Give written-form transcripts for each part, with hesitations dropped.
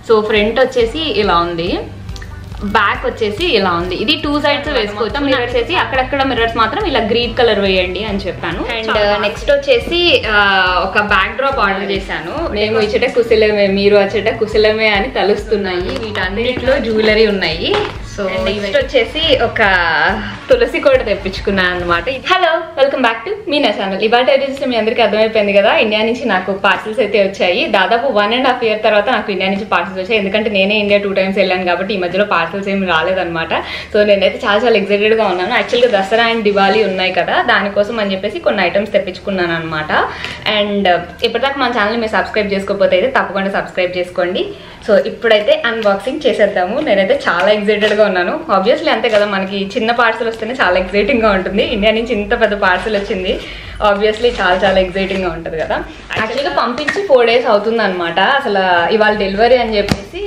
So front వచ్చేసి ఇలా ఉంది, బ్యాక్ వచ్చేసి ఇలా ఉంది. ఇది 2 sides వేసుకోవచ్చు. మిర్రర్స్ వేసి అక్కడక్కడ మిర్రర్స్ మాత్రం ఇలా గ్రీన్ కలర్ వేయండి అని చెప్పాను. అండ్ నెక్స్ట్ వచ్చేసి ఒక బ్యాక్ డ్రాప్ ఆర్డర్ చేశాను. మేము ఇచ్చట కుశలమే మీరు వచ్చట కుశలమే అని తలుస్తున్నాయి. వీటన్నిటిలో జ్యువెలరీ ఉన్నాయి. సో నెక్స్ట్ వచ్చేసి ఒక తులసి కోట తెప్పించుకున్నాను అనమాట. Hello, welcome back to Meena channel. ఇవాళ ఎడిషన్ మీ అందరికీ అర్థమైపోయింది కదా, ఇండియా నుంచి నాకు పార్సల్స్ అయితే వచ్చాయి. దాదాపు 1.5 year తర్వాత నాకు ఇండియా నుంచి పార్సల్స్ వచ్చాయి. ఎందుకంటే నేనే ఇండియా 2 times వెళ్ళాను కాబట్టి ఈ మధ్యలో పార్సల్స్ ఏమి రాలేదనమాట. సో నేనైతే చాలా ఎక్సైటెడ్గా ఉన్నాను. యాక్చువల్గా దసరా అండ్ దివాళీ ఉన్నాయి కదా, దానికోసం అని చెప్పేసి కొన్ని ఐటమ్స్ తెప్పించుకున్నాను అనమాట. అండ్ ఇప్పటిదాకా మన ఛానల్ మీరు సబ్స్క్రైబ్ చేసుకోకపోతే అయితే తప్పకుండా సబ్స్క్రైబ్ చేసుకోండి. సో ఇప్పుడైతే అన్బాక్సింగ్ చేసేద్దాము. నేనైతే చాలా ఎక్సైటెడ్గా ఉన్నాను. ఆబ్వియస్లీ అంతే కదా, మనకి చిన్న పార్సల్ వస్తేనే చాలా ఎక్సైటింగ్గా ఉంటుంది. ఇండియా నుంచి ఇంత పెద్ద పార్సల్ వచ్చింది, ఆబ్వియస్లీ చాలా ఎక్సైటింగ్గా ఉంటుంది కదా. యాక్చువల్గా పంపించి 4 days అవుతుంది అనమాట. అసలు ఇవాళ డెలివరీ అని చెప్పేసి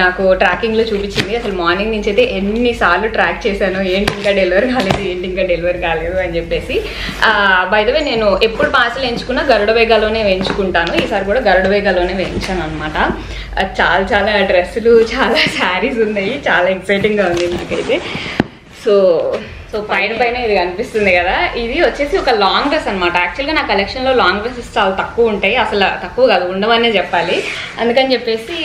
నాకు ట్రాకింగ్లో చూపించింది. అసలు మార్నింగ్ నుంచి అయితే ఎన్నిసార్లు ట్రాక్ చేశాను, ఏంటి ఇంకా డెలివరీ కాలేదు అని చెప్పేసి. బై ద వే నేను ఎప్పుడు పార్సల్ ఎంచుకున్నా గరుడ వేగాలోనే వేయించుకుంటాను. ఈసారి కూడా గరుడ వేగాలోనే వేయించాను అనమాట. చాలా డ్రెస్సులు, చాలా శారీస్ ఉన్నాయి. చాలా ఎక్సైటింగ్గా ఉంది ఇంటికైతే. సో పైన ఇది కనిపిస్తుంది కదా, ఇది వచ్చేసి ఒక లాంగ్ డ్రెస్ అనమాట. యాక్చువల్గా నా కలెక్షన్లో లాంగ్ డ్రెస్సెస్ చాలా తక్కువ ఉంటాయి, అసలు తక్కువ కాదు, ఉండవనే చెప్పాలి. అందుకని చెప్పేసి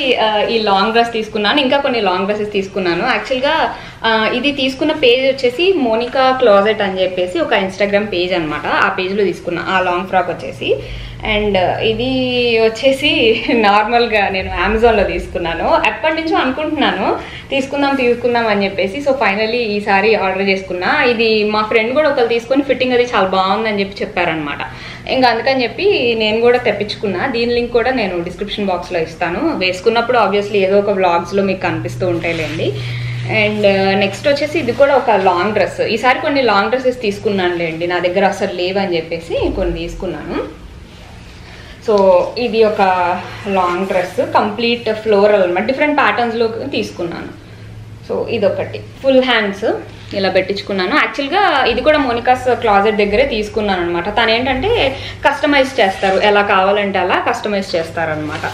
ఈ లాంగ్ డ్రెస్ తీసుకున్నాను. ఇంకా కొన్ని లాంగ్ డ్రెస్సెస్ తీసుకున్నాను. యాక్చువల్గా ఇది తీసుకున్న పేజ్ వచ్చేసి మోనికా క్లాజెట్ అని చెప్పేసి ఒక ఇన్స్టాగ్రామ్ పేజ్ అనమాట. ఆ పేజ్లో తీసుకున్నా ఆ లాంగ్ ఫ్రాక్ వచ్చేసి. అండ్ ఇది వచ్చేసి నార్మల్గా నేను అమెజాన్లో తీసుకున్నాను. ఎప్పటి నుంచో అనుకుంటున్నాను తీసుకుందాం అని చెప్పేసి. సో ఫైనల్లీ ఈసారి ఆర్డర్ చేసుకున్నా. ఇది మా ఫ్రెండ్ కూడా ఒకరు తీసుకొని ఫిట్టింగ్ అది చాలా బాగుందని చెప్పారనమాట. ఇంకా అందుకని చెప్పి నేను కూడా తెప్పించుకున్నా. దీని లింక్ కూడా నేను డిస్క్రిప్షన్ బాక్స్లో ఇస్తాను. వేసుకున్నప్పుడు ఆబ్వియస్లీ ఏదో ఒక వ్లాగ్స్లో మీకు కనిపిస్తూ ఉంటాయిలేండి. అండ్ నెక్స్ట్ వచ్చేసి ఇది కూడా ఒక లాంగ్ డ్రెస్. ఈసారి కొన్ని లాంగ్ డ్రెస్సెస్ తీసుకున్నానులేండి, నా దగ్గర అసలు లేవని చెప్పేసి కొన్ని తీసుకున్నాను. సో ఇది ఒక లాంగ్ డ్రెస్, కంప్లీట్ ఫ్లోరల్ అనమాట, డిఫరెంట్ ప్యాటర్న్స్లో తీసుకున్నాను. సో ఇదొకటి ఫుల్ హ్యాండ్స్ ఇలా పెట్టించుకున్నాను. యాక్చువల్గా ఇది కూడా మోనికాస్ క్లాజెట్ దగ్గరే తీసుకున్నాను అనమాట. తను ఏంటంటే కస్టమైజ్ చేస్తారు, ఎలా కావాలంటే అలా కస్టమైజ్ చేస్తారనమాట.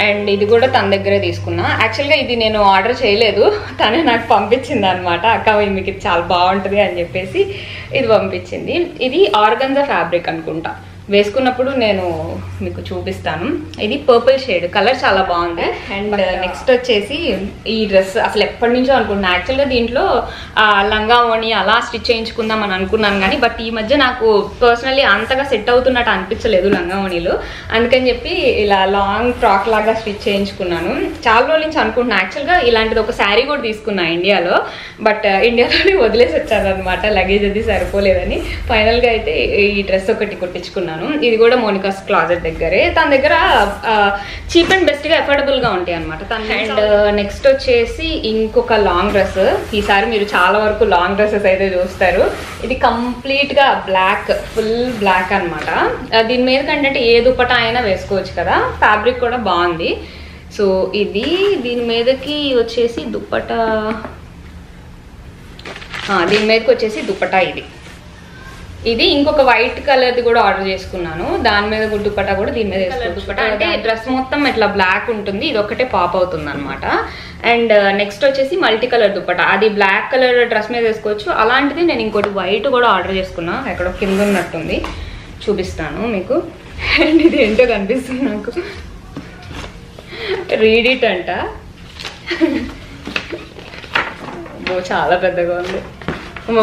అండ్ ఇది కూడా తన దగ్గరే తీసుకున్నా. యాక్చువల్గా ఇది నేను ఆర్డర్ చేయలేదు, తనే నాకు పంపించింది అనమాట. అక్క మీకు ఇది చాలా బాగుంటుంది అని చెప్పేసి ఇది పంపించింది. ఇది ఆర్గంజా ఫ్యాబ్రిక్ అనుకుంటా, వేసుకున్నప్పుడు నేను మీకు చూపిస్తాను. ఇది పర్పుల్ షేడ్, కలర్ చాలా బాగుంది. అండ్ నెక్స్ట్ వచ్చేసి ఈ డ్రెస్ అసలు ఎప్పటి నుంచో అనుకుంటున్నాను. యాక్చువల్గా దీంట్లో లంగా ఓణి అలా స్టిచ్ చేయించుకుందాం అని అనుకున్నాను కానీ బట్ ఈ మధ్య నాకు పర్సనల్లీ అంతగా సెట్ అవుతున్నట్టు అనిపించలేదు లంగా ఓణిలు. అందుకని చెప్పి ఇలా లాంగ్ ఫ్రాక్ లాగా స్టిచ్ చేయించుకున్నాను. చాలా రోజుల నుంచి అనుకుంటున్నాను. యాక్చువల్గా ఇలాంటిది ఒక శారీ కూడా తీసుకున్నా ఇండియాలో, బట్ ఇండియాలోనే వదిలేసి వచ్చాను అనమాట, లగేజ్ అది సరిపోలేదని. ఫైనల్గా అయితే ఈ డ్రెస్ ఒకటి కుట్టించుకున్నాను. ఇది కూడా మోనికాస్ క్లాజెట్ దగ్గరే. తన దగ్గర చీప్ అండ్ బెస్ట్ గా అఫోర్డబుల్ గా ఉంటాయి అనమాట. అండ్ నెక్స్ట్ వచ్చేసి ఇంకొక లాంగ్ డ్రెస్. ఈసారి మీరు చాలా వరకు లాంగ్ డ్రెస్సెస్ అయితే చూస్తారు. ఇది కంప్లీట్ గా బ్లాక్, ఫుల్ బ్లాక్ అనమాట. దీని మీద కంటే ఏ దుపట్టా అయినా వేసుకోవచ్చు కదా, ఫ్యాబ్రిక్ కూడా బాగుంది. సో ఇది దీని మీదకి వచ్చేసి దుపట్టా, దీని మీదకి వచ్చేసి దుపట్టా ఇది ఇంకొక వైట్ కలర్ది కూడా ఆర్డర్ చేసుకున్నాను. దాని మీద దుపట్టా కూడా దీని మీద వేసుకోవచ్చు. అంటే డ్రెస్ మొత్తం ఇట్లా బ్లాక్ ఉంటుంది, ఇది ఒకటే పాప్ అవుతుంది అనమాట. అండ్ నెక్స్ట్ వచ్చేసి మల్టీ కలర్ దుపట్టా, అది బ్లాక్ కలర్ డ్రెస్ మీద వేసుకోవచ్చు. అలాంటిది నేను ఇంకోటి వైట్ కూడా ఆర్డర్ చేసుకున్నా, ఎక్కడో కింద ఉన్నట్టుంది, చూపిస్తాను మీకు. అండ్ ఇది ఏంటో కనిపిస్తుంది నాకు, రీడ్ ఇట్ అంట. చాలా పెద్దగా ఉంది.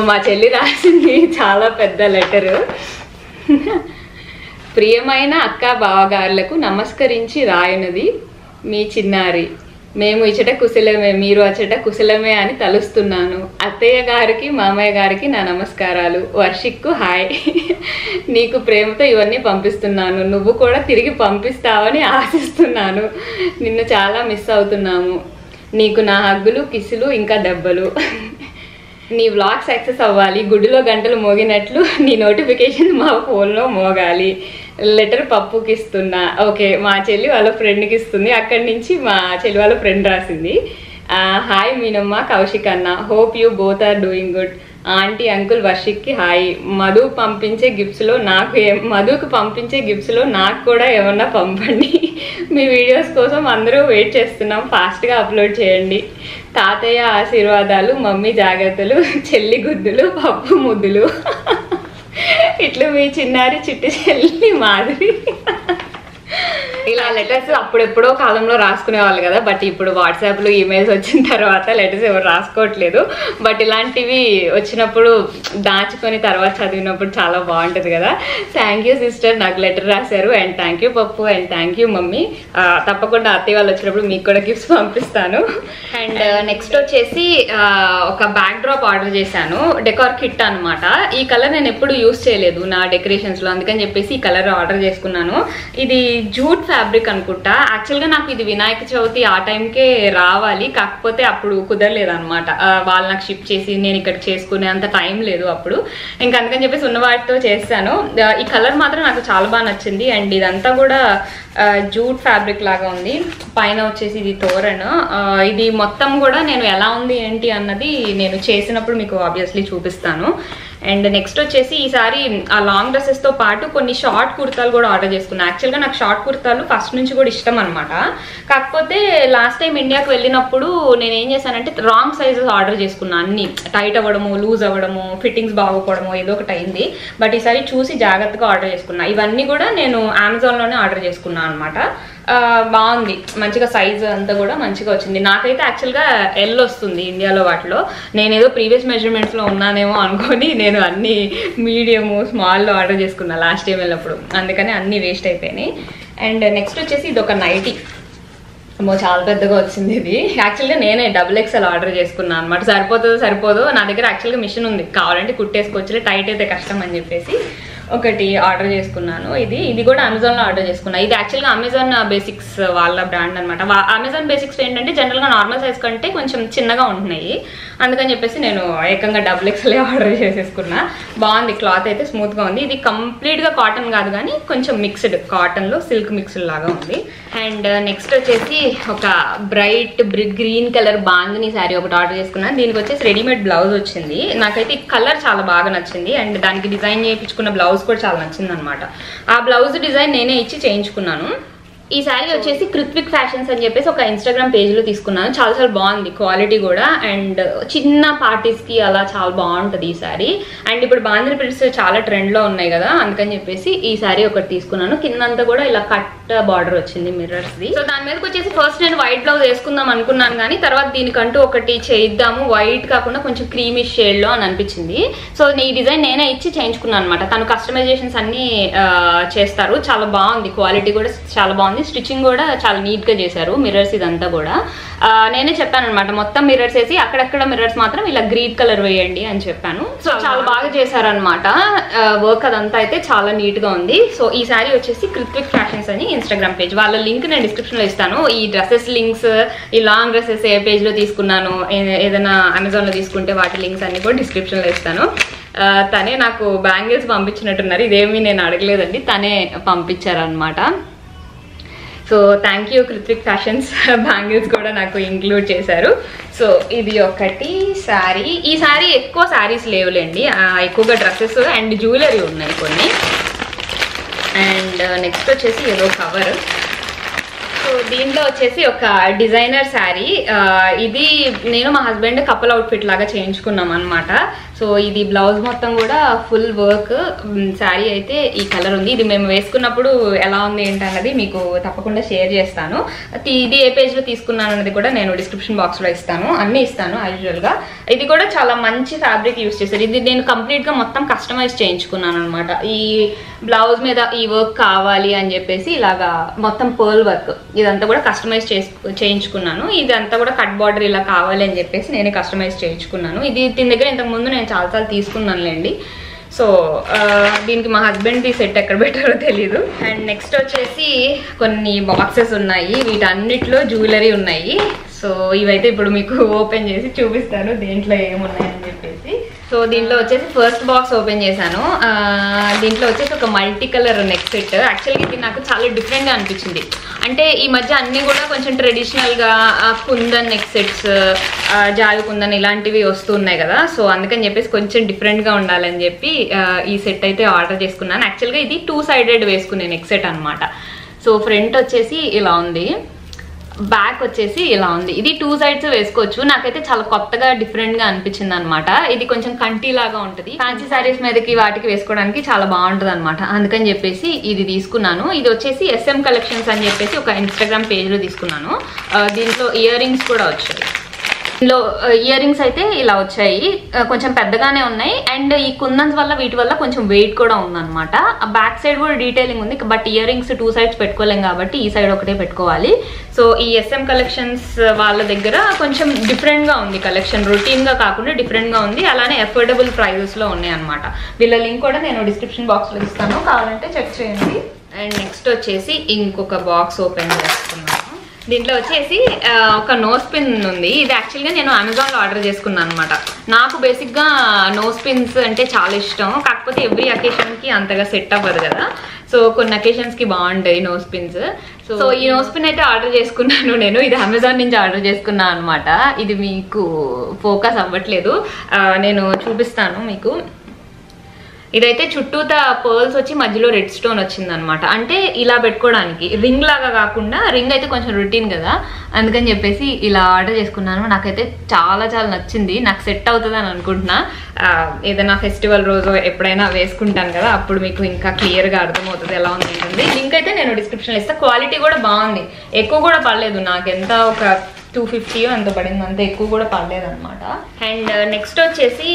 మా చెల్లి రాసింది చాలా పెద్ద లెటరు. ప్రియమైన అక్క బావగారులకు నమస్కరించి రాయనది మీ చిన్నారి. మేము ఇచ్చట కుశలమే మీరు అచ్చట కుశలమే అని తలుస్తున్నాను. అత్తయ్య గారికి మామయ్య గారికి నా నమస్కారాలు. వర్షిక్కు హాయ్. నీకు ప్రేమతో ఇవన్నీ పంపిస్తున్నాను, నువ్వు కూడా తిరిగి పంపిస్తావని ఆశిస్తున్నాను. నిన్ను చాలా మిస్ అవుతున్నాము. నీకు నా హగ్గులు, కిసులు, ఇంకా దెబ్బలు. నీ వ్లాగ్ సక్సెస్ అవ్వాలి, గుడిలో గంటలు మోగినట్లు నీ నోటిఫికేషన్ మా ఫోన్లో మోగాలి. లెటర్ పప్పుకి ఇస్తున్నా. ఓకే, మా చెల్లి వాళ్ళ ఫ్రెండ్కి ఇస్తుంది, అక్కడి నుంచి మా చెల్లి వాళ్ళ ఫ్రెండ్ రాసింది. హాయ్ మీనమ్మ, కౌశిక్ అన్న, hope you both are doing good. Auntie uncle వర్షిక్కి హాయ్. మధుకు పంపించే గిఫ్ట్స్లో నాకు కూడా ఏమన్నా పంపండి. మీ వీడియోస్ కోసం అందరూ వెయిట్ చేస్తున్నాం, ఫాస్ట్గా అప్లోడ్ చేయండి. తాతయ్య ఆశీర్వాదాలు, మమ్మీ జాగ్రత్తలు, చెల్లి గుద్దులు, పప్పు ముద్దులు. ఇట్లా మీ చిన్నారి చిట్టి చెల్లి మాదిరి. ఇలా లెటర్స్ అప్పుడెప్పుడో కాలంలో రాసుకునేవాళ్ళు కదా, బట్ ఇప్పుడు వాట్సాప్లో ఈమెయిల్స్ వచ్చిన తర్వాత లెటర్స్ ఎవరు రాసుకోవట్లేదు. బట్ ఇలాంటివి వచ్చినప్పుడు దాచుకొని తర్వాత చదివినప్పుడు చాలా బాగుంటుంది కదా. థ్యాంక్ యూ సిస్టర్, నాకు లెటర్ రాశారు. అండ్ థ్యాంక్ యూ పప్పు, అండ్ థ్యాంక్ యూ మమ్మీ. తప్పకుండా అత్తయ్య వాళ్ళు వచ్చినప్పుడు మీకు కూడా గిఫ్ట్స్ పంపిస్తాను. అండ్ నెక్స్ట్ వచ్చేసి ఒక బ్యాక్ డ్రాప్ ఆర్డర్ చేశాను, డెకార్ కిట్ అనమాట. ఈ కలర్ నేను ఎప్పుడు యూస్ చేయలేదు నా డెకరేషన్స్లో, అందుకని చెప్పేసి ఈ కలర్ ఆర్డర్ చేసుకున్నాను. ఇది జూట్ ఫ్యాబ్రిక్ అనుకుంటా. యాక్చువల్గా నాకు ఇది వినాయక చవితి ఆ టైంకే రావాలి, కాకపోతే అప్పుడు కుదరలేదు అనమాట. వాళ్ళు నాకు షిప్ చేసి నేను ఇక్కడ చేసుకునే అంత టైం లేదు అప్పుడు. ఇంకా అందుకని చెప్పేసి ఉన్న వాటితో చేస్తాను. ఈ కలర్ మాత్రం నాకు చాలా బాగా నచ్చింది. అండ్ ఇదంతా కూడా జూట్ ఫ్యాబ్రిక్ లాగా ఉంది. పైన వచ్చేసి ఇది తోరణ. ఇది మొత్తం కూడా నేను ఎలా ఉంది ఏంటి అన్నది నేను చేసినప్పుడు మీకు ఆబ్వియస్లీ చూపిస్తాను. అండ్ నెక్స్ట్ వచ్చేసి ఈసారి ఆ లాంగ్ డ్రెస్సెస్తో పాటు కొన్ని షార్ట్ కుర్తాలు కూడా ఆర్డర్ చేసుకున్నాను. యాక్చువల్గా నాకు షార్ట్ కుర్తాలు ఫస్ట్ నుంచి కూడా ఇష్టం అనమాట. కాకపోతే లాస్ట్ టైం ఇండియాకి వెళ్ళినప్పుడు నేను ఏం చేశానంటే రాంగ్ సైజెస్ ఆర్డర్ చేసుకున్నాను. అన్ని టైట్ అవ్వడము, లూజ్ అవ్వడము, ఫిట్టింగ్స్ బాగోపోవడము ఏదో ఒకటి అయింది. బట్ ఈసారి చూసి జాగ్రత్తగా ఆర్డర్ చేసుకున్నాను. ఇవన్నీ కూడా నేను అమెజాన్లోనే ఆర్డర్ చేసుకున్నాను అనమాట. బాగుంది, మంచిగా సైజ్ అంతా కూడా మంచిగా వచ్చింది. నాకైతే యాక్చువల్గా ఎల్ వస్తుంది ఇండియాలో వాటిలో. నేనేదో ప్రీవియస్ మెజర్మెంట్స్లో ఉన్నానేమో అనుకొని నేను అన్ని మీడియము స్మాల్లో ఆర్డర్ చేసుకున్నా లాస్ట్ టైం వెళ్ళినప్పుడు, అందుకని అన్నీ వేస్ట్ అయిపోయినాయి. అండ్ నెక్స్ట్ వచ్చేసి ఇది ఒక నైటీ. చాలా పెద్దగా వచ్చింది ఇది. యాక్చువల్గా నేనే XXL ఆర్డర్ చేసుకున్నాను అనమాట. సరిపోదో నా దగ్గర యాక్చువల్గా మిషన్ ఉంది, కావాలంటే కుట్టేసుకోవచ్చు, టైట్ అయితే కష్టం అని చెప్పేసి ఒకటి ఆర్డర్ చేసుకున్నాను. ఇది కూడా అమెజాన్లో ఆర్డర్ చేసుకున్నాను. ఇది యాక్చువల్గా అమెజాన్ బేసిక్స్ వాళ్ళ బ్రాండ్ అనమాట. అమెజాన్ బేసిక్స్ ఏంటంటే జనరల్గా నార్మల్ సైజ్ కంటే కొంచెం చిన్నగా ఉంటున్నాయి, అందుకని చెప్పేసి నేను ఏకంగా XXL ఆర్డర్ చేసేసుకున్నా. బాగుంది, క్లాత్ అయితే స్మూత్గా ఉంది. ఇది కంప్లీట్గా కాటన్ కాదు కానీ కొంచెం మిక్స్డ్, కాటన్లో సిల్క్ మిక్స్డ్ లాగా ఉంది. అండ్ నెక్స్ట్ వచ్చేసి ఒక bright green colour bandhani sari ఒకటి ఆర్డర్ చేసుకున్నాను. దీనికి వచ్చేసి రెడీమేడ్ బ్లౌజ్ వచ్చింది. నాకైతే ఈ కలర్ చాలా బాగా నచ్చింది. అండ్ దానికి డిజైన్ చేయించుకున్న బ్లౌజ్ కూడా చాలా నచ్చింది అనమాట. ఆ బ్లౌజ్ డిజైన్ నేనే ఇచ్చి చేయించుకున్నాను. ఈ శారీ వచ్చేసి కృత్విక్ ఫ్యాషన్స్ అని చెప్పేసి ఒక ఇన్స్టాగ్రామ్ పేజ్లో తీసుకున్నాను. చాలా బాగుంది క్వాలిటీ కూడా. అండ్ చిన్న పార్టీస్కి అలా చాలా బాగుంటుంది ఈ శారీ. అండ్ ఇప్పుడు బాందిని ప్రింట్స్ చాలా ట్రెండ్లో ఉన్నాయి కదా, అందుకని చెప్పేసి ఈ శారీ ఒకటి తీసుకున్నాను. కిందంతా కూడా ఇలా కట్ బార్డర్ వచ్చింది మిర్రర్స్ది. సో దాని మీదకి వచ్చేసి ఫస్ట్ నేను వైట్ బ్లౌజ్ వేసుకుందాం అనుకున్నాను, కానీ తర్వాత దీనికంటూ ఒకటి చేద్దాము వైట్ కాకుండా కొంచెం క్రీమిష్ షేడ్లో అని అనిపించింది. సో ఈ డిజైన్ నేనే ఇచ్చి చేయించుకున్నాను అనమాట. తను కస్టమైజేషన్స్ అన్నీ చేస్తారు. చాలా బాగుంది, క్వాలిటీ కూడా చాలా బాగుంది. స్టిచ్చింగ్ కూడా చాలా నీట్ గా చేశారు. మిర్రర్స్ ఇదంతా కూడా నేనే చెప్పాను అనమాట, మొత్తం మిర్రర్స్ వేసి అక్కడక్కడ మిర్రర్స్ మాత్రం ఇలా గ్రీన్ కలర్ వేయండి అని చెప్పాను. సో చాలా బాగా చేశారనమాట వర్క్, అదంతా అయితే చాలా నీట్ గా ఉంది. సో ఈ శారీ వచ్చేసి కృత్విక్ ఫ్యాషన్స్ అని ఇన్స్టాగ్రామ్ పేజ్, వాళ్ళ లింక్ నేను డిస్క్రిప్షన్ లో ఇస్తాను. ఈ డ్రెస్సెస్ లింక్స్, ఈ లాంగ్ డ్రెస్సెస్ ఏ పేజ్ లో తీసుకున్నాను, ఏదైనా అమెజాన్ లో తీసుకుంటే వాటి లింక్స్ అన్ని కూడా డిస్క్రిప్షన్ లో ఇస్తాను. తనే నాకు బ్యాంగిల్స్ పంపించినట్టున్నారు, ఇదేమీ నేను అడగలేదండి, తనే పంపించారనమాట. So thank you Kritvik fashions, bangles కూడా నాకు ఇంక్లూడ్ చేశారు. సో ఇది ఒకటి శారీ. ఈ శారీ ఎక్కువ శారీస్ లేవులేండి, ఎక్కువగా డ్రెస్సెస్ అండ్ జ్యువెలరీ ఉన్నాయి కొన్ని. అండ్ నెక్స్ట్ వచ్చేసి ఏదో కవర్. సో దీంట్లో వచ్చేసి ఒక డిజైనర్ శారీ. ఇది నేను మా హస్బెండ్ కపుల్ అవుట్ఫిట్ లాగా చేయించుకున్నాం అనమాట. సో ఇది బ్లౌజ్ మొత్తం కూడా ఫుల్ వర్క్. శారీ అయితే ఈ కలర్ ఉంది. ఇది మేము వేసుకున్నప్పుడు ఎలా ఉంది ఏంటన్నది మీకు తప్పకుండా షేర్ చేస్తాను. ఇది ఏ పేజ్లో తీసుకున్నాను అన్నది కూడా నేను డిస్క్రిప్షన్ బాక్స్లో ఇస్తాను, అన్నీ ఇస్తాను యాజువల్గా. ఇది కూడా చాలా మంచి ఫ్యాబ్రిక్ యూస్ చేశారు. ఇది నేను కంప్లీట్గా మొత్తం కస్టమైజ్ చేయించుకున్నాను అనమాట. ఈ బ్లౌజ్ మీద ఈ వర్క్ కావాలి అని చెప్పేసి ఇలాగా మొత్తం పర్ల్ వర్క్ ఇదంతా కూడా కస్టమైజ్ చేయించుకున్నాను. ఇదంతా కూడా కట్ బార్డర్ ఇలా కావాలి అని చెప్పేసి నేనే కస్టమైజ్ చేయించుకున్నాను. ఇది దీని దగ్గర ఇంతకుముందు నేను చాలాసార్లు తీసుకున్నానులేండి. సో దీనికి మా హస్బెండ్ది సెట్ ఎక్కడ పెట్టారో తెలీదు. అండ్ నెక్స్ట్ వచ్చేసి కొన్ని బాక్సెస్ ఉన్నాయి, వీటన్నిటిలో జ్యువెలరీ ఉన్నాయి. సో ఇవైతే ఇప్పుడు మీకు ఓపెన్ చేసి చూపిస్తాను దేంట్లో ఏమున్నాయని చెప్పేసి. సో దీంట్లో వచ్చేసి ఫస్ట్ బాక్స్ ఓపెన్ చేశాను. దీంట్లో వచ్చేసి ఒక మల్టీ కలర్ నెక్ సెట్. యాక్చువల్గా ఇది నాకు చాలా డిఫరెంట్గా అనిపించింది. అంటే ఈ మధ్య అన్నీ కూడా కొంచెం ట్రెడిషనల్గా కుందన్ నెక్ సెట్స్, జావి కుందన్ ఇలాంటివి వస్తున్నాయి కదా. సో అందుకని చెప్పేసి కొంచెం డిఫరెంట్గా ఉండాలని చెప్పి ఈ సెట్ అయితే ఆర్డర్ చేసుకున్నాను. యాక్చువల్గా ఇది 2 సైడెడ్ వేసుకునే నెక్ సెట్ అనమాట. సో ఫ్రంట్ వచ్చేసి ఇలా ఉంది, బ్యాక్ వచ్చేసి ఇలా ఉంది. ఇది 2 సైడ్స్ వేసుకోవచ్చు. నాకైతే చాలా కొత్తగా డిఫరెంట్ గా అనిపించింది అనమాట. ఇది కొంచెం కంటి లాగా ఉంటుంది, ఫ్యాన్సీ సారీస్ మీదకి వాటికి వేసుకోవడానికి చాలా బాగుంటుంది అనమాట. అందుకని చెప్పేసి ఇది తీసుకున్నాను. ఇది వచ్చేసి SM కలెక్షన్స్ అని చెప్పేసి ఒక ఇన్స్టాగ్రామ్ పేజ్ లో తీసుకున్నాను. దీంట్లో ఇయర్ రింగ్స్ కూడా వచ్చాయి. ఇందులో ఇయర్ రింగ్స్ అయితే ఇలా వచ్చాయి, కొంచెం పెద్దగానే ఉన్నాయి. అండ్ ఈ కుందన్స్ వల్ల వీటి వల్ల కొంచెం వెయిట్ కూడా ఉందన్నమాట. బ్యాక్ సైడ్ కూడా డీటెయిలింగ్ ఉంది, బట్ ఇయర్ రింగ్స్ 2 సైడ్స్ పెట్టుకోలేం కాబట్టి ఈ సైడ్ ఒకటే పెట్టుకోవాలి. సో ఈ SM కలెక్షన్స్ వాళ్ళ దగ్గర కొంచెం డిఫరెంట్ గా ఉంది కలెక్షన్, రొటీన్ గా కాకుండా డిఫరెంట్ గా ఉంది. అలానే అఫోర్డబుల్ ప్రైజెస్ లో ఉన్నాయి అనమాట. వీళ్ళ లింక్ కూడా నేను డిస్క్రిప్షన్ బాక్స్ లో ఇస్తాను, కావాలంటే చెక్ చేయండి. అండ్ నెక్స్ట్ వచ్చేసి ఇంకొక బాక్స్ ఓపెన్ చేస్తున్నాను. దీంట్లో వచ్చేసి ఒక నోస్ పిన్ ఉంది. ఇది యాక్చువల్గా నేను అమెజాన్లో ఆర్డర్ చేసుకున్నాను అనమాట. నాకు బేసిక్గా నోస్ పిన్స్ అంటే చాలా ఇష్టం, కాకపోతే ఎవ్రీ అకేషన్కి అంతగా సెట్ అవ్వదు కదా. సో కొన్ని అకేషన్స్కి బాగుంటాయి నోస్ పిన్స్. సో ఈ నోస్ పిన్ అయితే ఆర్డర్ చేసుకున్నాను నేను. ఇది అమెజాన్ నుంచి ఆర్డర్ చేసుకున్నాను అనమాట. ఇది మీకు ఫోకస్ అవ్వట్లేదు, నేను చూపిస్తాను మీకు. ఇదైతే చుట్టూత పర్ల్స్ వచ్చి మధ్యలో రెడ్ స్టోన్ వచ్చింది అనమాట. అంటే ఇలా పెట్టుకోవడానికి, రింగ్ లాగా కాకుండా, రింగ్ అయితే కొంచెం రొటీన్ కదా, అందుకని చెప్పేసి ఇలా ఆర్డర్ చేసుకున్నాను. నాకైతే చాలా చాలా నచ్చింది, నాకు సెట్ అవుతుంది అని అనుకుంటున్నా. ఏదైనా ఫెస్టివల్ రోజు ఎప్పుడైనా వేసుకుంటాను కదా, అప్పుడు మీకు ఇంకా క్లియర్గా అర్థమవుతుంది ఎలా ఉంది. లింక్ అయితే నేను డిస్క్రిప్షన్లో ఇస్తాను. క్వాలిటీ కూడా బాగుంది, ఎక్కువ కూడా పడలేదు. నాకు ఎంత ఒక 250 అంత పడింది, అంత ఎక్కువ కూడా పడలేదు అనమాట. అండ్ నెక్స్ట్ వచ్చేసి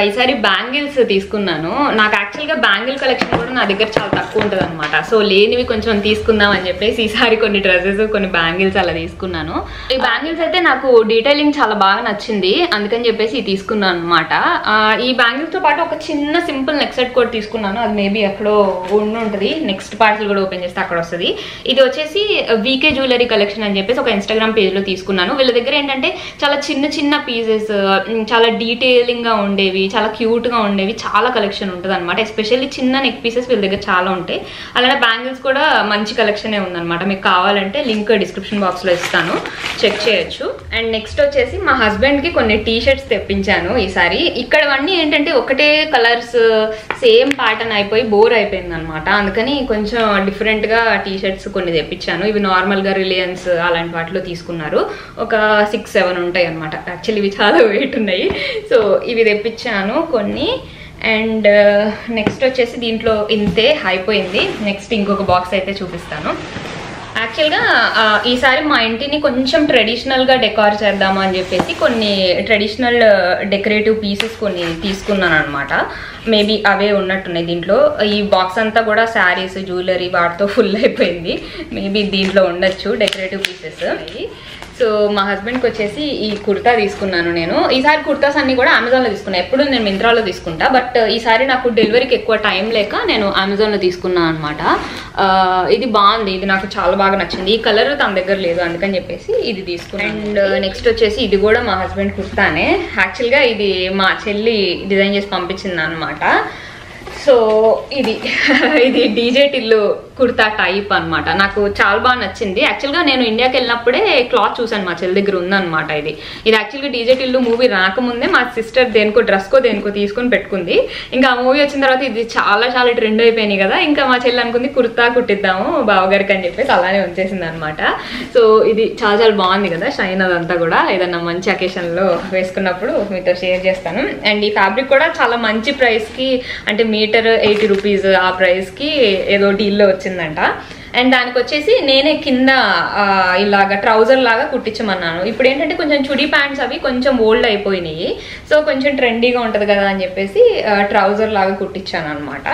ఈసారి బ్యాంగిల్స్ తీసుకున్నాను. నాకు యాక్చువల్గా బ్యాంగిల్ కలెక్షన్ కూడా నా దగ్గర చాలా తక్కువ ఉంటుంది అనమాట. సో లేనివి కొంచెం తీసుకుందాం అని చెప్పేసి ఈసారి కొన్ని డ్రెస్సెస్, కొన్ని బ్యాంగిల్స్ అలా తీసుకున్నాను. ఈ బ్యాంగిల్స్ అయితే నాకు డీటెయిలింగ్ చాలా బాగా నచ్చింది, అందుకని చెప్పేసి తీసుకున్నాను అనమాట. ఈ బ్యాంగిల్స్ తో పాటు ఒక చిన్న సింపుల్ నెక్ సెట్ కూడా తీసుకున్నాను. అది మేబీ ఎక్కడో ఉంటుంది, నెక్స్ట్ పార్సల్ కూడా ఓపెన్ చేస్తే అక్కడ వస్తుంది. ఇది వచ్చేసి VK జ్యువెలరీ కలెక్షన్ అని చెప్పేసి ఒక ఇన్స్టాగ్రామ్ పేజ్ లో తీసుకున్నాను. వీళ్ళ దగ్గర ఏంటంటే చాలా చిన్న చిన్న పీసెస్, చాలా డీటెయిలింగ్ గా ఉండేవి, చాలా క్యూట్ గా ఉండేవి, చాలా కలెక్షన్ ఉంటుంది అనమాట. ఎస్పెషల్లీ చిన్న నెక్ పీసెస్ వీళ్ళ దగ్గర చాలా ఉంటాయి. అలానే బ్యాంగిల్స్ కూడా మంచి కలెక్షనే ఉందన్నమాట. మీకు కావాలంటే లింక్ డిస్క్రిప్షన్ బాక్స్ లో ఇస్తాను, చెక్ చేయొచ్చు. అండ్ నెక్స్ట్ వచ్చేసి మా హస్బెండ్ కి కొన్ని టీ-షర్ట్స్ తెప్పించాను ఈసారి. ఇక్కడవన్నీ ఏంటంటే ఒకటే కలర్స్, సేమ్ ప్యాటర్న్ అయిపోయి బోర్ అయిపోయింది అనమాట. అందుకని కొంచెం డిఫరెంట్ గా టీ-షర్ట్స్ కొన్ని తెప్పించాను. ఇవి నార్మల్ గా రిలయన్స్ అలాంటి వాటిలో తీసుకున్నారు. ఒక 6-7 ఉంటాయి అనమాట. యాక్చువల్లీ ఇవి చాలా వెయిట్ ఉన్నాయి. సో ఇవి తెప్పించాను కొన్ని. అండ్ నెక్స్ట్ వచ్చేసి దీంట్లో ఇంతే అయిపోయింది. నెక్స్ట్ ఇంకొక బాక్స్ అయితే చూపిస్తాను. యాక్చువల్గా ఈసారి మా ఇంటిని కొంచెం ట్రెడిషనల్గా డెకార్ చేద్దాము అని చెప్పేసి కొన్ని ట్రెడిషనల్ డెకరేటివ్ పీసెస్ కొన్ని తీసుకున్నాను అనమాట. మేబీ అవే ఉన్నట్టున్నాయి దీంట్లో. ఈ బాక్స్ అంతా కూడా శారీస్, జ్యువెలరీ వాటితో ఫుల్ అయిపోయింది. మేబీ దీంట్లో ఉండొచ్చు డెకరేటివ్ పీసెస్. సో మా హస్బెండ్కి వచ్చేసి ఈ కుర్తా తీసుకున్నాను నేను. ఈసారి కుర్తాస్ అన్ని కూడా అమెజాన్లో తీసుకున్నాను. ఎప్పుడు నేను మింత్రాలో తీసుకుంటా, బట్ ఈసారి నాకు డెలివరీకి ఎక్కువ టైం లేక నేను అమెజాన్లో తీసుకున్నాను అనమాట. ఇది బాగుంది, ఇది నాకు చాలా బాగా నచ్చింది. ఈ కలర్ తన దగ్గర లేదు, అందుకని చెప్పేసి ఇది తీసుకున్నాను. అండ్ నెక్స్ట్ వచ్చేసి ఇది కూడా మా హస్బెండ్ కుర్తానే. యాక్చువల్గా ఇది మా చెల్లి డిజైన్ చేసి పంపించింది అనమాట. సో ఇది డీజే టిల్లు కుర్తా టైప్ అనమాట. నాకు చాలా బాగా నచ్చింది. యాక్చువల్గా నేను ఇండియాకి వెళ్ళినప్పుడే క్లాత్ చూసాను, మా చెల్లి దగ్గర ఉందన్నమాట. ఇది యాక్చువల్గా డీజే టిల్లు మూవీ రాకముందే మా సిస్టర్ దేనికో దేనికో తీసుకొని పెట్టుకుంది. ఇంకా ఆ మూవీ వచ్చిన తర్వాత ఇది చాలా చాలా ట్రెండ్ అయిపోయినాయి కదా, ఇంకా మా చెల్లి అనుకుంది కుర్తా కుట్టిద్దాము బావగారికి అని చెప్పేసి అలానే వచ్చేసింది అనమాట. సో ఇది చాలా చాలా బాగుంది కదా, షైన్ అదంతా కూడా. ఏదన్నా మంచి అకేషన్లో వేసుకున్నప్పుడు మీతో షేర్ చేస్తాను. అండ్ ఈ ఫ్యాబ్రిక్ కూడా చాలా మంచి ప్రైస్కి, అంటే మీటర్ 80 రూపీస్ ఆ ప్రైస్కి ఏదో డీల్లో వచ్చిందంట. అండ్ దానికి వచ్చేసి నేనే కింద ఇలాగా ట్రౌజర్ లాగా కుట్టించమన్నాను. ఇప్పుడు ఏంటంటే కొంచెం చుడీ ప్యాంట్స్ అవి కొంచెం ఓల్డ్ అయిపోయినాయి, సో కొంచెం ట్రెండీగా ఉంటుంది కదా అని చెప్పేసి ట్రౌజర్ లాగా కుట్టించాను అనమాట.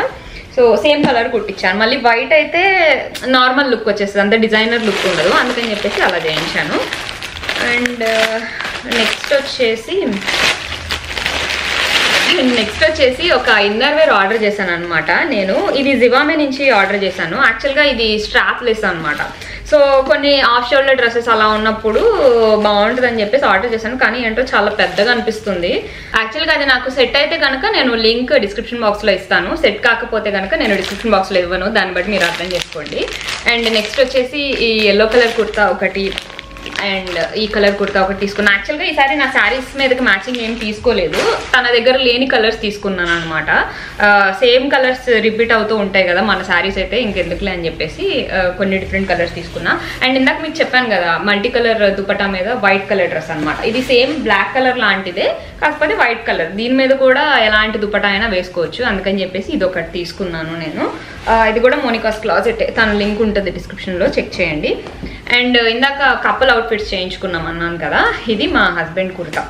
సో సేమ్ కలర్ కుట్టించాను. మళ్ళీ వైట్ అయితే నార్మల్ లుక్ వచ్చేస్తుంది, అంత డిజైనర్ లుక్ ఉండదు, అందుకని చెప్పేసి అలా చేయించాను. అండ్ నెక్స్ట్ వచ్చేసి ఒక ఇన్నర్ వేర్ ఆర్డర్ చేశాను అనమాట నేను. ఇది జివామే నుంచి ఆర్డర్ చేశాను. యాక్చువల్గా ఇది స్ట్రాప్ లెస్ అనమాట. సో కొన్ని ఆఫ్ షోల్డర్ డ్రెస్సెస్ అలా ఉన్నప్పుడు బాగుంటుంది అని చెప్పేసి ఆర్డర్ చేశాను. కానీ ఏంటో చాలా పెద్దగా అనిపిస్తుంది. యాక్చువల్గా అది నాకు సెట్ అయితే కనుక నేను లింక్ డిస్క్రిప్షన్ బాక్స్లో ఇస్తాను. సెట్ కాకపోతే కనుక నేను డిస్క్రిప్షన్ బాక్స్లో ఇవ్వను, దాన్ని బట్టి మీరు అర్థం చేసుకోండి. అండ్ నెక్స్ట్ వచ్చేసి ఈ ఎల్లో కలర్ కుర్తా ఒకటి అండ్ ఈ కలర్ కుర్తా ఒకటి తీసుకున్నాను. యాక్చువల్గా ఈసారి నా శారీస్ మీదకి మ్యాచింగ్ ఏం తీసుకోలేదు, తన దగ్గర లేని కలర్స్ తీసుకున్నాను అనమాట. సేమ్ కలర్స్ రిపీట్ అవుతూ ఉంటాయి కదా మన శారీస్ అయితే, ఇంకెందుకులే అని చెప్పేసి కొన్ని డిఫరెంట్ కలర్స్ తీసుకున్నా. అండ్ ఇందాక మీకు చెప్పాను కదా మల్టీ కలర్ దుపట్టా మీద వైట్ కలర్ డ్రెస్ అనమాట. ఇది సేమ్ బ్లాక్ కలర్ లాంటిదే, కాకపోతే వైట్ కలర్. దీని మీద కూడా ఎలాంటి దుపట్టా అయినా వేసుకోవచ్చు, అందుకని చెప్పేసి ఇది ఒకటి తీసుకున్నాను నేను. ఇది కూడా మోనికాస్ క్లాజెట్, తన లింక్ ఉంటుంది డిస్క్రిప్షన్లో, చెక్ చేయండి. అండ్ ఇందాక కపుల్ అవుట్ఫిట్స్ చేయించుకున్నాం అన్నాను కదా, ఇది మా హస్బెండ్ కుర్తా.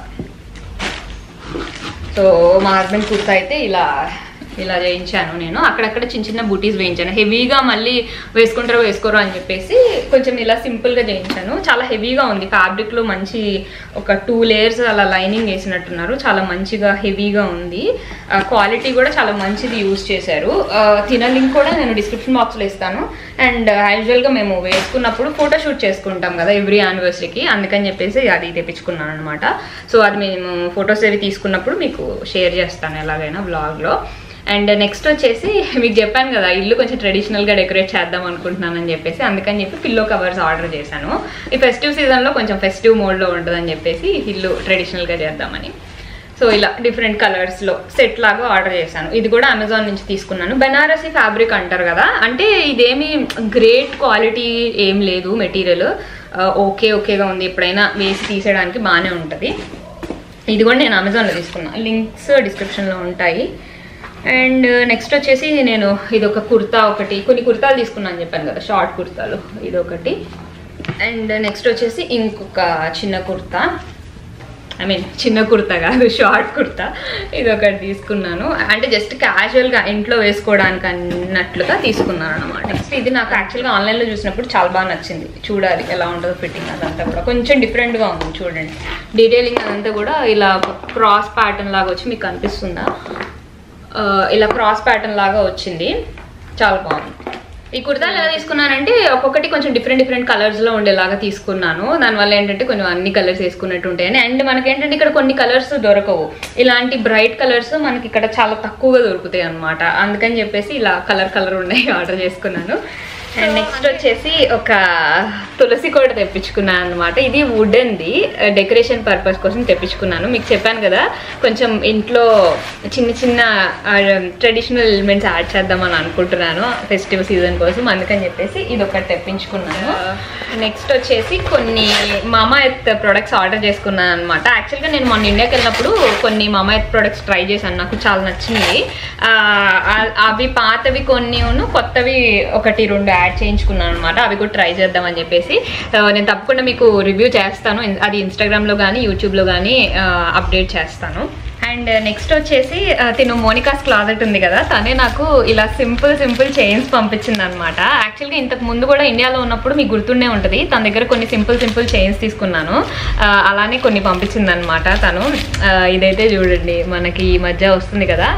సో మా హస్బెండ్ కుర్తా అయితే ఇలా చేయించాను నేను. అక్కడక్కడ చిన్న చిన్న బూటీస్ వేయించాను. హెవీగా మళ్ళీ వేసుకుంటారో వేసుకోరో అని చెప్పేసి కొంచెం ఇలా సింపుల్గా చేయించాను. చాలా హెవీగా ఉంది, ఫ్యాబ్రిక్లో మంచి ఒక 2 లేయర్స్ అలా లైనింగ్ వేసినట్టున్నారు. చాలా మంచిగా హెవీగా ఉంది. క్వాలిటీ కూడా చాలా మంచిది యూజ్ చేశారు. తిన లింక్ కూడా నేను డిస్క్రిప్షన్ బాక్స్లో ఇస్తాను. అండ్ యాజువల్గా మేము వేసుకున్నప్పుడు ఫోటోషూట్ చేసుకుంటాం కదా ఎవ్రీ యానివర్సరీకి, అందుకని చెప్పేసి అది తెప్పించుకున్నాను అనమాట. సో అది మేము ఫొటోస్ అవి తీసుకున్నప్పుడు మీకు షేర్ చేస్తాను ఎలాగైనా బ్లాగ్లో. అండ్ నెక్స్ట్ వచ్చేసి మీకు చెప్పాను కదా ఇల్లు కొంచెం ట్రెడిషనల్గా డెకరేట్ చేద్దాం అనుకుంటున్నానని చెప్పేసి, అందుకని చెప్పి పిల్లో కవర్స్ ఆర్డర్ చేశాను. ఈ ఫెస్టివ్ సీజన్లో కొంచెం ఫెస్టివ్ మోడ్లో ఉంటుందని చెప్పేసి ఇల్లు ట్రెడిషనల్గా చేద్దామని. సో ఇలా డిఫరెంట్ కలర్స్లో సెట్ లాగా ఆర్డర్ చేశాను. ఇది కూడా అమెజాన్ నుంచి తీసుకున్నాను. బెనారసీ ఫ్యాబ్రిక్ అంటారు కదా, అంటే ఇదేమి గ్రేట్ క్వాలిటీ ఏం లేదు, మెటీరియల్ ఓకేగా ఉంది, ఎప్పుడైనా వేసి తీసేయడానికి బాగానే ఉంటుంది. ఇది కూడా నేను అమెజాన్లో తీసుకున్నాను, లింక్స్ డిస్క్రిప్షన్లో ఉంటాయి. అండ్ నెక్స్ట్ వచ్చేసి నేను ఇది ఒక కుర్తా ఒకటి, కొన్ని కుర్తాలు తీసుకున్నాను చెప్పాను కదా షార్ట్ కుర్తాలు, ఇది ఒకటి. అండ్ నెక్స్ట్ వచ్చేసి ఇంకొక చిన్న కుర్తా, చిన్న కుర్తా కాదు షార్ట్ కుర్తా, ఇది ఒకటి తీసుకున్నాను. అంటే జస్ట్ క్యాజువల్గా ఇంట్లో వేసుకోవడానికి అన్నట్లుగా తీసుకున్నాను అనమాట. నెక్స్ట్ ఇది నాకు యాక్చువల్గా ఆన్లైన్లో చూసినప్పుడు చాలా బాగా నచ్చింది. చూడాలి ఎలా ఉంటుందో ఫిట్టింగ్, అదంతా కూడా కొంచెం డిఫరెంట్గా ఉంది చూడండి. డీటెయిలింగ్ అదంతా కూడా ఇలా క్రాస్ ప్యాటర్న్ లాగా వచ్చి మీకు కనిపిస్తుందా, ఇలా క్రాస్ ప్యాటర్న్ లాగా వచ్చింది, చాలా బాగుంది. ఈ కుర్తాలు ఎలా తీసుకున్నానంటే ఒక్కొక్కటి కొంచెం డిఫరెంట్ కలర్స్లో ఉండేలాగా తీసుకున్నాను. దానివల్ల ఏంటంటే కొంచెం అన్ని కలర్స్ వేసుకున్నట్టు ఉంటాయని. అండ్ మనకి ఏంటంటే ఇక్కడ కొన్ని కలర్స్ దొరకవు, ఇలాంటి బ్రైట్ కలర్స్ మనకి ఇక్కడ చాలా తక్కువగా దొరుకుతాయి అనమాట. అందుకని చెప్పేసి ఇలా కలర్ ఉన్నాయి ఆర్డర్ చేసుకున్నాను. అండ్ నెక్స్ట్ వచ్చేసి ఒక తులసి కోట తెప్పించుకున్నాను అనమాట. ఇది వుడెన్ది, డెకరేషన్ పర్పస్ కోసం తెప్పించుకున్నాను. మీకు చెప్పాను కదా కొంచెం ఇంట్లో చిన్న ట్రెడిషనల్ ఎలిమెంట్స్ యాడ్ చేద్దామని అనుకుంటున్నాను ఫెస్టివ్ సీజన్ కోసం, అందుకని చెప్పేసి ఇది ఒకటి తెప్పించుకున్నాను. నెక్స్ట్ వచ్చేసి కొన్ని మామా ఎర్త్ ప్రొడక్ట్స్ ఆర్డర్ చేసుకున్నాను అనమాట. యాక్చువల్గా నేను మొన్న ఇండియాకి వెళ్ళినప్పుడు కొన్ని మామా ఎర్త్ ప్రొడక్ట్స్ ట్రై చేశాను, నాకు చాలా నచ్చినాయి. అవి పాతవి కొన్ని కొత్తవి 1-2 యాడ్ చేయించుకున్నాను అనమాట. అవి కూడా ట్రై చేద్దామని చెప్పేసి నేను తప్పకుండా మీకు రివ్యూ చేస్తాను, అది ఇన్స్టాగ్రామ్లో కానీ యూట్యూబ్లో కానీ అప్డేట్ చేస్తాను. అండ్ నెక్స్ట్ వచ్చేసి తిను మోనికాస్ క్లాజెట్ ఉంది కదా, తనే నాకు ఇలా సింపుల్ చైన్స్ పంపించింది అనమాట. యాక్చువల్గా ఇంతకు ముందు కూడా ఇండియాలో ఉన్నప్పుడు మీకు గుర్తుండే ఉంటుంది, తన దగ్గర కొన్ని సింపుల్ చైన్స్ తీసుకున్నాను, అలానే కొన్ని పంపించింది అనమాట తను. ఇదైతే చూడండి మనకి ఈ మధ్య వస్తుంది కదా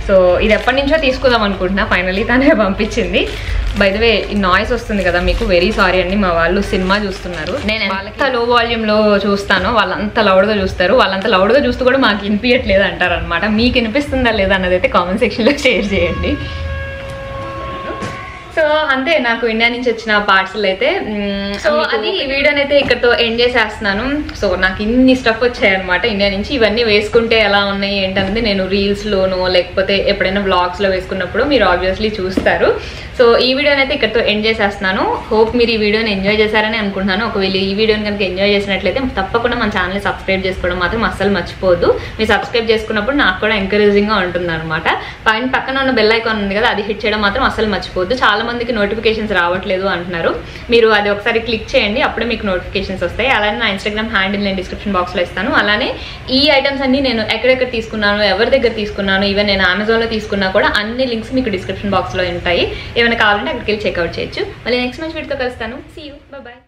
సో ఇది ఎప్పటి నుంచో తీసుకుందాం అనుకుంటున్నా, ఫైనలీ తనే పంపించింది. బై ద వే ఈ నాయిస్ వస్తుంది కదా మీకు, వెరీ సారీ అండి. మా వాళ్ళు సినిమా చూస్తున్నారు, నేను ఎంత లో వాల్యూమ్లో చూస్తానో వాళ్ళంత లౌడ్గా చూస్తారు. వాళ్ళంత లౌడ్గా చూస్తూ కూడా మాకు వినిపించట్లేదు అంటారు అనమాట. మీకు వినిపిస్తుందా లేదా అన్నది అయితే కామెంట్ సెక్షన్లో షేర్ చేయండి. సో అంతే, నాకు ఇండియా నుంచి వచ్చిన పార్సల్ అయితే. సో అది ఈ వీడియోని అయితే ఇక్కడతో ఎండ్ చేసేస్తున్నాను. సో నాకు ఇన్ని స్టఫ్ వచ్చాయన్నమాట ఇండియా నుంచి. ఇవన్నీ వేసుకుంటే ఎలా ఉన్నాయి ఏంటనేది నేను రీల్స్లోనో లేకపోతే ఎప్పుడైనా వ్లాగ్స్లో వేసుకున్నప్పుడు మీరు ఆబ్వియస్లీ చూస్తారు. సో ఈ వీడియోని అయితే ఇక్కడతో ఎండ్ చేసేస్తున్నాను. హోప్ మీరు ఈ వీడియోని ఎంజాయ్ చేశారని అనుకుంటున్నాను. ఒకవేళ ఈ వీడియోని కనుక ఎంజాయ్ చేసినట్లయితే తప్పకుండా మన ఛానల్ని సబ్స్క్రైబ్ చేసుకోవడం మాత్రం అస్సలు మర్చిపోవద్దు. మీరు సబ్స్క్రైబ్ చేసుకున్నప్పుడు నాకు కూడా ఎంకరేజింగ్గా ఉంటుంది అనమాట. పక్కన ఉన్న బెల్ ఐకాన్ ఉంది కదా, అది హిట్ చేయడం మాత్రం అస్సలు మర్చిపోవద్దు. చాలా మందికి నోటిఫికేషన్స్ రావట్లేదు అంటున్నారు, మీరు అది ఒకసారి క్లిక్ చేయండి, అప్పుడే మీకు నోటిఫికేషన్స్ వస్తాయి. అలానే నా ఇన్స్టాగ్రామ్ హ్యాండిల్ నేను డిస్క్రిప్షన్ బాక్స్లో ఇస్తాను. అలానే ఈ ఐటమ్స్ అన్ని నేను ఎక్కడెక్కడ తీసుకున్నాను, ఎవరి దగ్గర తీసుకున్నాను, ఈవెన్ నేను అమెజాన్లో తీసుకున్నా కూడా అన్ని లింక్స్ మీకు డిస్క్రిప్షన్ బాక్స్లో ఉంటాయి. ఏమైనా కావాలంటే అక్కడికి వెళ్ళి చెక్అవుట్ చేయొచ్చు. మళ్ళీ నెక్స్ట్ మంచి వీడియోతో కలుస్తాను. See you, by.